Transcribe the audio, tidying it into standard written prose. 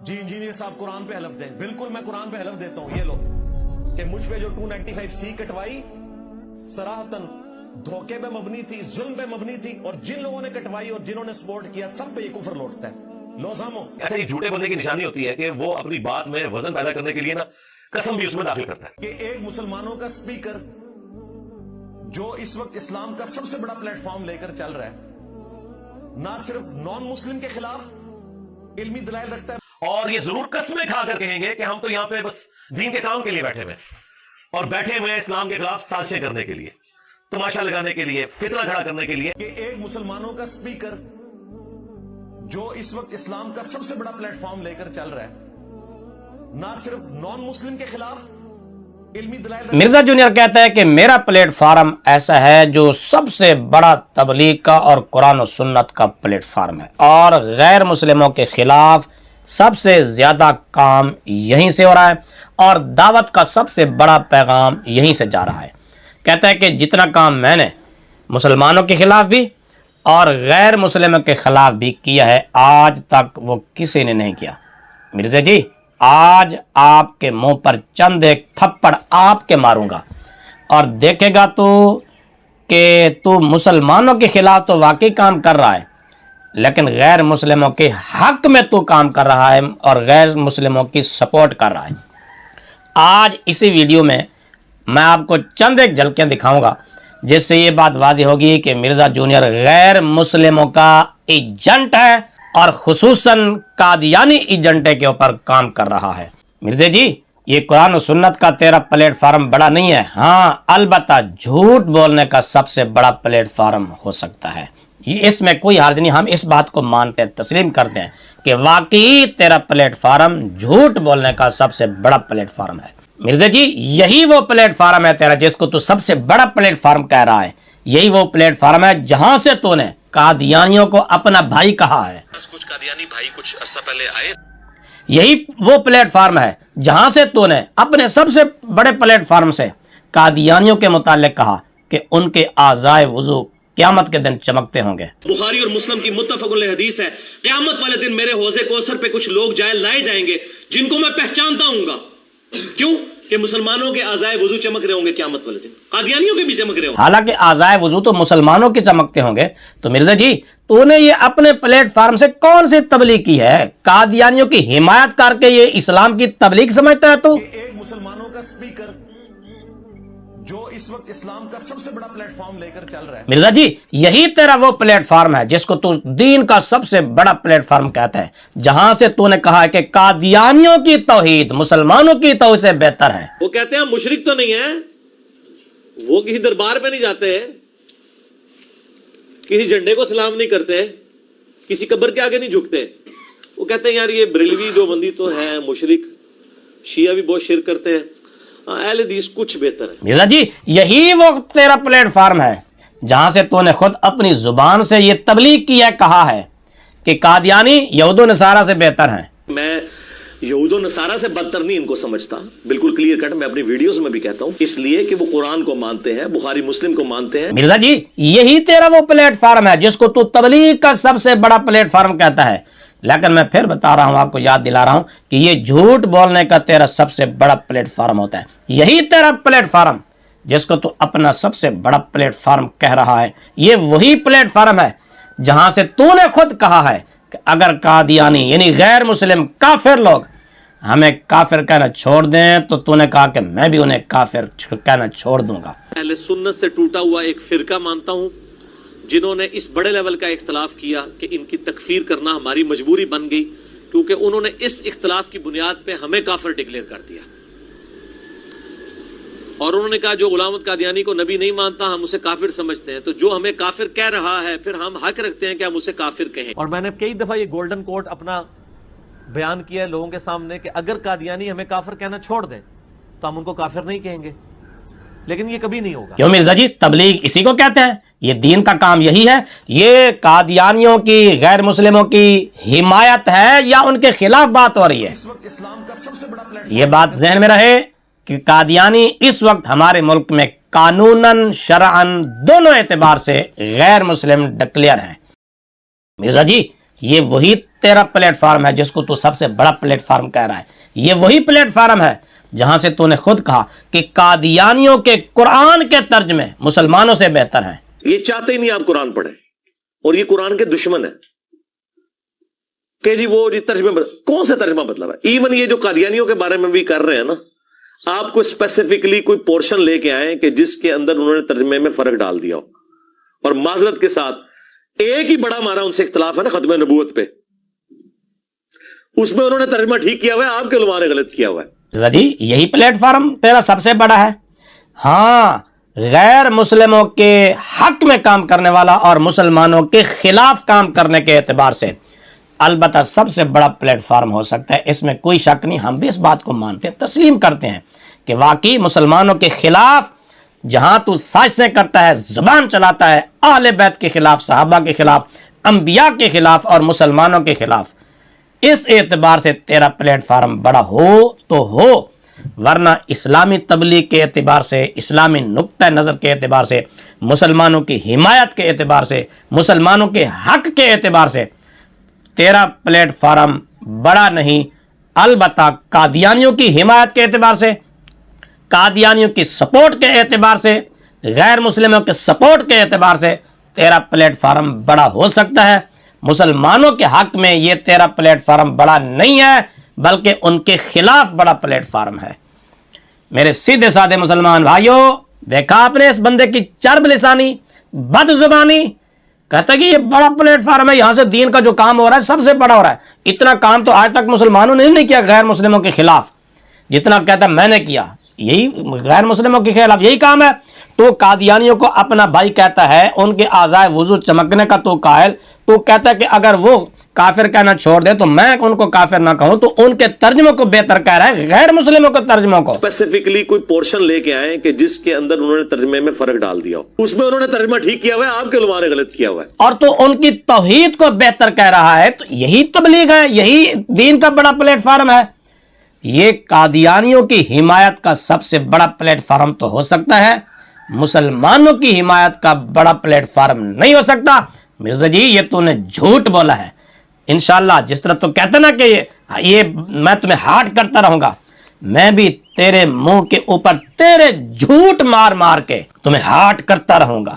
جی engineer صاحب قرآن پہ حلف دیں. بالکل میں قرآن پہ حلف دیتا ہوں. یہ لو کہ مجھ پہ جو 295C کٹوائی صراحتاً دھوکے پہ مبنی تھی, ظلم پہ مبنی تھی, اور جن لوگوں نے کٹوائی اور جنہوں نے سپورٹ کیا سب پہ یہ کفر لوٹتا ہے. لو سامو. اچھا یہ جھوٹے بندے کی نشانی ہوتی ہے کہ وہ اپنی بات میں وزن پیدا کرنے کے لیے نا قسم بھی اس میں داخل کرتا ہے. کہ ایک مسلمانوں کا سپیکر جو اس وقت اسلام کا سب سے بڑا پلیٹ فارم لے کر چل رہا ہے, نہ صرف نان مسلم کے خلاف علمی دلائل رکھتا ہے, اور یہ ضرور قسمیں کھا کر کہیں گے کہ ہم تو یہاں پہ بس دین کے کام کے لیے بیٹھے ہوئے اور بیٹھے ہوئے اسلام کے خلاف سازشیں کرنے کے لیے, تماشا لگانے کے لیے, فتنہ کھڑا کرنے کے لیے. کہ ایک مسلمانوں کا سپیکر جو اس وقت اسلام کا سب سے بڑا پلیٹ فارم لے کر چل رہا ہے, نہ صرف نان مسلم کے خلاف علمی دلائل. مرزا جونیئر کہتا ہے کہ میرا پلیٹ فارم ایسا ہے جو سب سے بڑا تبلیغ کا اور قرآن و سنت کا پلیٹ فارم ہے, اور غیر مسلموں کے خلاف سب سے زیادہ کام یہیں سے ہو رہا ہے, اور دعوت کا سب سے بڑا پیغام یہیں سے جا رہا ہے. کہتا ہے کہ جتنا کام میں نے مسلمانوں کے خلاف بھی اور غیر مسلموں کے خلاف بھی کیا ہے, آج تک وہ کسی نے نہیں کیا. مرزا جی آج آپ کے منہ پر چند ایک تھپڑ آپ کے ماروں گا, اور دیکھے گا تو کہ تو مسلمانوں کے خلاف تو واقعی کام کر رہا ہے, لیکن غیر مسلموں کے حق میں تو کام کر رہا ہے اور غیر مسلموں کی سپورٹ کر رہا ہے. آج اسی ویڈیو میں آپ کو چند ایک جھلکیاں دکھاؤں گا جس سے یہ بات واضح ہوگی کہ مرزا جونیئر غیر مسلموں کا ایجنٹ ہے, اور خصوصاً قادیانی ایجنٹے کے اوپر کام کر رہا ہے. مرزا جی یہ قرآن و سنت کا تیرا پلیٹ فارم بڑا نہیں ہے, ہاں البتہ جھوٹ بولنے کا سب سے بڑا پلیٹ فارم ہو سکتا ہے, اس میں کوئی حرج نہیں. ہم اس بات کو مانتے ہیں, تسلیم کرتے ہیں کہ واقعی تیرا پلیٹ فارم جھوٹ بولنے کا سب سے بڑا پلیٹ فارم ہے. مرزا جی یہی وہ پلیٹ فارم ہے تیرا جس کو تو سب سے بڑا پلیٹ فارم کہہ رہا ہے, یہی وہ پلیٹ فارم ہے جہاں سے تو نے قادیانیوں کو اپنا بھائی کہا ہے. کچھ قادیانی بھائی کچھ عرصہ پہلے آئے, یہی وہ پلیٹ فارم ہے جہاں سے تو نے اپنے سب سے بڑے پلیٹ فارم سے قادیانیوں کے متعلق کہا کہ ان کے اعضائے وضو قیامت کے دن چمکتے ہوں گے. بخاری اور مسلم کی متفق علیہ حدیث ہے, قیامت والے دن میرے حوضے کوثر پہ کچھ لوگ لائے جائیں گے جن کو میں پہچانتا ہوں گا. کیوں کہ مسلمانوں کے اعضائے وضو چمک رہے ہوں گے قیامت والے دن, قادیانیوں کے بھی چمک رہے ہوں گے. حالانکہ اعضائے وضو تو مسلمانوں کے چمکتے ہوں گے. تو مرزا جی تو نے یہ اپنے پلیٹ فارم سے کون سی تبلیغ کی ہے؟ قادیانیوں کی حمایت کر کے یہ اسلام کی تبلیغ سمجھتا ہے تو؟ کہ ایک مسلمانوں کا سپیکر جو اس وقت اسلام کا سب سے بڑا پلیٹ فارم لے کر چل رہا ہے. مرزا جی یہی تیرا وہ پلیٹ فارم ہے جس کو تو دین کا سب سے بڑا پلیٹ فارم کہتا ہے, جہاں سے تو نے کہا ہے کہ قادیانیوں کی توحید مسلمانوں کی توحید سے بہتر ہے. وہ کہتے ہیں مشرک تو نہیں ہے, وہ کسی دربار پہ نہیں جاتے, کسی جھنڈے کو سلام نہیں کرتے, کسی قبر کے آگے نہیں جھکتے. وہ کہتے ہیں یار یہ بریلوی جو بندی تو ہے مشرک, شیعہ بھی بہت شرک کرتے ہیں, اہل حدیث کچھ بہتر ہے. مرزا جی یہی وہ تیرا پلیٹ فارم ہے جہاں سے تو نے خود اپنی زبان سے یہ تبلیغ کی ہے, کہا ہے کہ قادیانی یہود و نصارہ سے بہتر ہیں. میں یہود و نصارہ سے بدتر نہیں ان کو سمجھتا, بالکل کلیئر کٹ میں اپنی ویڈیوز میں بھی کہتا ہوں, اس لیے کہ وہ قرآن کو مانتے ہیں, بخاری مسلم کو مانتے ہیں. مرزا جی یہی تیرا وہ پلیٹ فارم ہے جس کو تو تبلیغ کا سب سے بڑا پلیٹ فارم کہتا ہے, لیکن میں پھر بتا رہا ہوں, آپ کو یاد دلا رہا ہوں کہ یہ جھوٹ بولنے کا تیرا سب سے بڑا پلیٹ فارم ہوتا ہے. یہی تیرا پلیٹ فارم جس کو تو اپنا سب سے بڑا پلیٹ فارم کہہ رہا ہے, یہ وہی پلیٹ فارم ہے جہاں سے تو نے خود کہا ہے کہ اگر قادیانی یعنی غیر مسلم کافر لوگ ہمیں کافر کہنا چھوڑ دیں تو نے کہا کہ میں بھی انہیں کافر کہنا چھوڑ دوں گا. اہل سنت سے ٹوٹا ہوا ایک فرقہ مانتا ہوں جنہوں نے اس بڑے لیول کا اختلاف کیا کہ ان کی تکفیر کرنا ہماری مجبوری بن گئی, کیونکہ انہوں نے اس اختلاف کی بنیاد پہ ہمیں کافر ڈکلیئر کر دیا, اور انہوں نے کہا جو غلام قادیانی کو نبی نہیں مانتا ہم اسے کافر سمجھتے ہیں, تو جو ہمیں کافر کہہ رہا ہے پھر ہم حق رکھتے ہیں کہ ہم اسے کافر کہیں. اور میں نے کئی دفعہ یہ گولڈن کوٹ اپنا بیان کیا ہے لوگوں کے سامنے کہ اگر قادیانی ہمیں کافر کہنا چھوڑ دیں تو ہم ان کو کافر نہیں کہیں گے, لیکن یہ کبھی نہیں ہوگا. کیوں مرزا جی تبلیغ اسی کو کہتے ہیں, یہ دین کا کام یہی ہے. یہ قادیانیوں کی غیر مسلموں کی حمایت ہے یا ان کے خلاف بات ہو رہی ہے؟ اس وقت اسلام کا سب سے بڑا پلیٹ یہ بات ذہن میں رہے کہ قادیانی اس وقت ہمارے ملک میں قانوناً شرعاً دونوں اعتبار سے غیر مسلم ڈکلیئر ہیں. مرزا جی یہ وہی تیرا پلیٹ فارم ہے جس کو تو سب سے بڑا پلیٹ فارم کہہ رہا ہے. یہ وہی پلیٹ فارم ہے جہاں سے تو نے خود کہا کہ قادیانیوں کے قرآن کے ترجمے مسلمانوں سے بہتر ہیں. یہ چاہتے ہی نہیں آپ قرآن پڑھیں اور یہ قرآن کے دشمن ہیں کہ جی وہ ترجمہ کون سے ترجمہ بدلا ہے. ایون یہ جو قادیانیوں کے بارے میں بھی کر رہے ہیں نا, آپ کو اسپیسیفکلی کوئی پورشن لے کے آئے کہ جس کے اندر انہوں نے ترجمے میں فرق ڈال دیا ہو, اور معذرت کے ساتھ ایک ہی بڑا ہمارا ان سے اختلاف ہے نا ختم نبوت پہ, اس میں انہوں نے ترجمہ ٹھیک کیا ہوا ہے, آپ کے علماء نے غلط کیا ہوا ہے. جی یہی پلیٹ فارم تیرا سب سے بڑا ہے. ہاں, غیر مسلموں کے حق میں کام کرنے والا اور مسلمانوں کے خلاف کام کرنے کے اعتبار سے البتہ سب سے بڑا پلیٹ فارم ہو سکتا ہے, اس میں کوئی شک نہیں. ہم بھی اس بات کو مانتے ہیں, تسلیم کرتے ہیں کہ واقعی مسلمانوں کے خلاف جہاں تو سازشیں کرتا ہے, زبان چلاتا ہے اہل بیت کے خلاف, صحابہ کے خلاف, انبیاء کے خلاف اور مسلمانوں کے خلاف, اس اعتبار سے تیرا پلیٹ فارم بڑا ہو تو ہو, ورنہ اسلامی تبلیغ کے اعتبار سے, اسلامی نقطہ نظر کے اعتبار سے, مسلمانوں کی حمایت کے اعتبار سے, مسلمانوں کے حق کے اعتبار سے تیرا پلیٹ فارم بڑا نہیں. البتہ قادیانیوں کی حمایت کے اعتبار سے, قادیانیوں کی سپورٹ کے اعتبار سے, غیر مسلموں کے سپورٹ کے اعتبار سے تیرا پلیٹ فارم بڑا ہو سکتا ہے. مسلمانوں کے حق میں یہ تیرا پلیٹ فارم بڑا نہیں ہے, بلکہ ان کے خلاف بڑا پلیٹ فارم ہے. میرے سیدھے سادے مسلمان بھائیوں, دیکھا آپ نے اس بندے کی چرب لسانی, بد زبانی, کہتا ہے کہ یہ بڑا پلیٹ فارم ہے, یہاں سے دین کا جو کام ہو رہا ہے سب سے بڑا ہو رہا ہے. اتنا کام تو آج تک مسلمانوں نے نہیں کیا غیر مسلموں کے خلاف, جتنا کہتا ہے میں نے کیا. یہی غیر مسلموں کے خلاف یہی کام ہے. تو قادیانیوں کو اپنا بھائی کہتا ہے, ان کے اعضائے وضو چمکنے کا تو قائل, تو کہتا ہے کہ اگر وہ کافر کہنا چھوڑ دے تو میں ان کو کافر نہ کہوں, تو ان کے ترجموں کو بہتر کہہ رہا ہے غیر مسلموں کے ترجموں کو. اسپیسیفکلی کوئی پورشن لے کے آئے کہ جس کے اندر انہوں نے ترجمے میں فرق ڈال دیا ہو, اس میں انہوں نے ترجمہ ٹھیک کیا ہوا ہے, آپ کے علماء نے غلط کیا ہوا ہے. اور تو ان کی توحید کو بہتر کہہ رہا ہے. تو یہی تبلیغ ہے, یہی دین کا بڑا پلیٹ فارم ہے. یہ قادیانیوں کی حمایت کا سب سے بڑا پلیٹ فارم تو ہو سکتا ہے, مسلمانوں کی حمایت کا بڑا پلیٹ فارم نہیں ہو سکتا. مرزا جی یہ تو نے جھوٹ بولا ہے. انشاءاللہ جس طرح تو کہتے نا کہ یہ میں تمہیں ہارٹ کرتا رہوں گا, میں بھی تیرے منہ کے اوپر تیرے جھوٹ مار مار کے تمہیں ہارٹ کرتا رہوں گا.